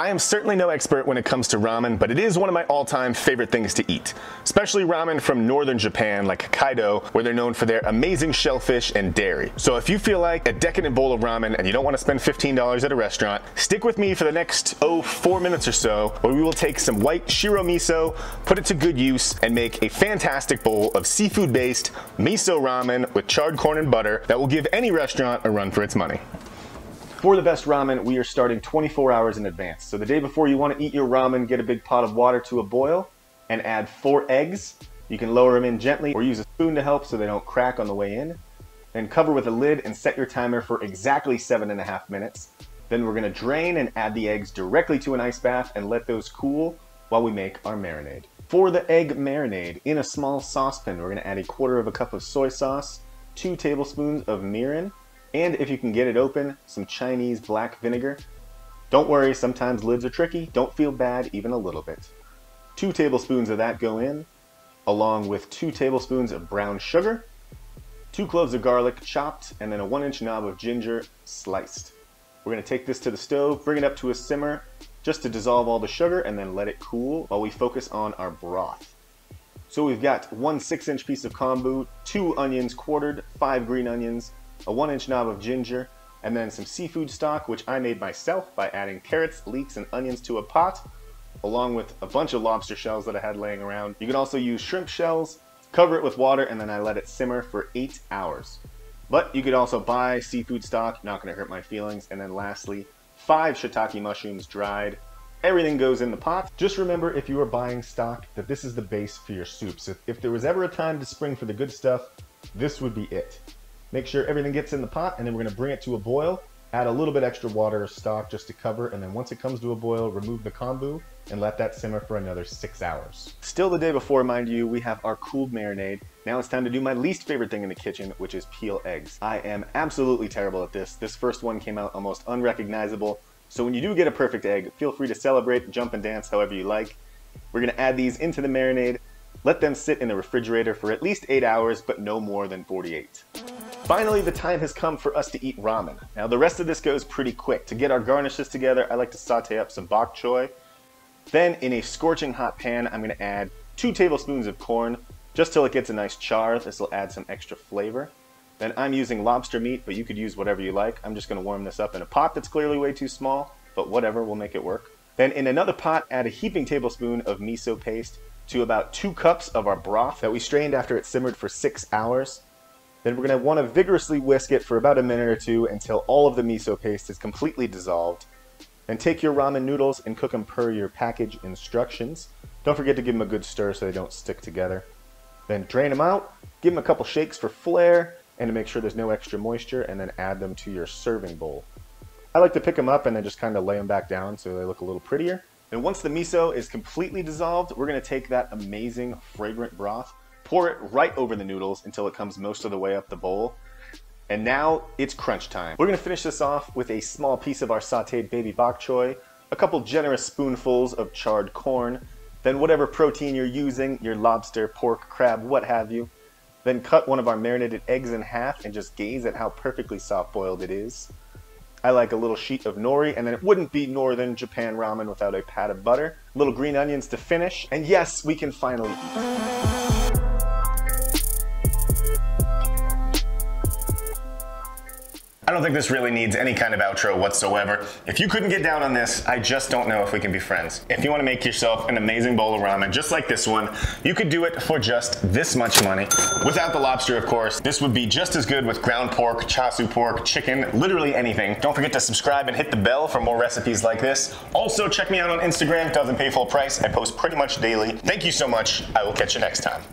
I am certainly no expert when it comes to ramen, but it is one of my all-time favorite things to eat. Especially ramen from northern Japan like Hokkaido, where they're known for their amazing shellfish and dairy. So if you feel like a decadent bowl of ramen and you don't want to spend $15 at a restaurant, stick with me for the next, 4 minutes or so, where we will take some white shiro miso, put it to good use, and make a fantastic bowl of seafood-based miso ramen with charred corn and butter that will give any restaurant a run for its money. For the best ramen, we are starting 24 hours in advance. So the day before you want to eat your ramen, get a big pot of water to a boil and add 4 eggs. You can lower them in gently or use a spoon to help so they don't crack on the way in. Then cover with a lid and set your timer for exactly 7.5 minutes. Then we're going to drain and add the eggs directly to an ice bath and let those cool while we make our marinade. For the egg marinade, in a small saucepan, we're going to add 1/4 cup of soy sauce, 2 tablespoons of mirin, and if you can get it open, some Chinese black vinegar. Don't worry, sometimes lids are tricky. Don't feel bad even a little bit. 2 tablespoons of that go in, along with 2 tablespoons of brown sugar, 2 cloves of garlic chopped, and then a 1-inch knob of ginger sliced. We're going to take this to the stove, bring it up to a simmer, just to dissolve all the sugar, and then let it cool while we focus on our broth. So we've got 1 6-inch piece of kombu, 2 onions quartered, 5 green onions, a 1-inch knob of ginger, and then some seafood stock, which I made myself by adding carrots, leeks, and onions to a pot, along with a bunch of lobster shells that I had laying around. You can also use shrimp shells, cover it with water, and then I let it simmer for 8 hours. But you could also buy seafood stock, not going to hurt my feelings. And then lastly, 5 shiitake mushrooms dried. Everything goes in the pot. Just remember, if you are buying stock, that this is the base for your soups. If there was ever a time to spring for the good stuff, this would be it. Make sure everything gets in the pot, and then we're going to bring it to a boil. Add a little bit extra water or stock just to cover, and then once it comes to a boil, remove the kombu and let that simmer for another 6 hours. Still the day before, mind you, we have our cooled marinade. Now it's time to do my least favorite thing in the kitchen, which is peel eggs. I am absolutely terrible at this. This first one came out almost unrecognizable. So when you do get a perfect egg, feel free to celebrate, jump and dance however you like. We're going to add these into the marinade. Let them sit in the refrigerator for at least 8 hours, but no more than 48. Finally, the time has come for us to eat ramen. Now the rest of this goes pretty quick. To get our garnishes together, I like to saute up some bok choy. Then in a scorching hot pan, I'm going to add 2 tablespoons of corn, just till it gets a nice char. This will add some extra flavor. Then I'm using lobster meat, but you could use whatever you like. I'm just going to warm this up in a pot that's clearly way too small, but whatever, we'll make it work. Then in another pot, add a heaping tablespoon of miso paste to about 2 cups of our broth that we strained after it simmered for 6 hours. Then we're going to want to vigorously whisk it for about a minute or 2 until all of the miso paste is completely dissolved. Then take your ramen noodles and cook them per your package instructions. Don't forget to give them a good stir so they don't stick together. Then drain them out, give them a couple shakes for flair and to make sure there's no extra moisture, and then add them to your serving bowl. I like to pick them up and then just kind of lay them back down so they look a little prettier. And once the miso is completely dissolved, we're going to take that amazing fragrant broth, pour it right over the noodles until it comes most of the way up the bowl. And now it's crunch time. We're going to finish this off with a small piece of our sauteed baby bok choy, a couple generous spoonfuls of charred corn, then whatever protein you're using, your lobster, pork, crab, what have you. Then cut one of our marinated eggs in half and just gaze at how perfectly soft-boiled it is. I like a little sheet of nori, and then it wouldn't be northern Japan ramen without a pat of butter. Little green onions to finish, and yes, we can finally eat. I don't think this really needs any kind of outro whatsoever. If you couldn't get down on this, I just don't know if we can be friends. If you want to make yourself an amazing bowl of ramen just like this one, you could do it for just this much money. Without the lobster, of course. This would be just as good with ground pork, chasu pork, chicken, literally anything. Don't forget to subscribe and hit the bell for more recipes like this. Also, check me out on Instagram. It doesn't pay full price. I post pretty much daily. Thank you so much. I will catch you next time.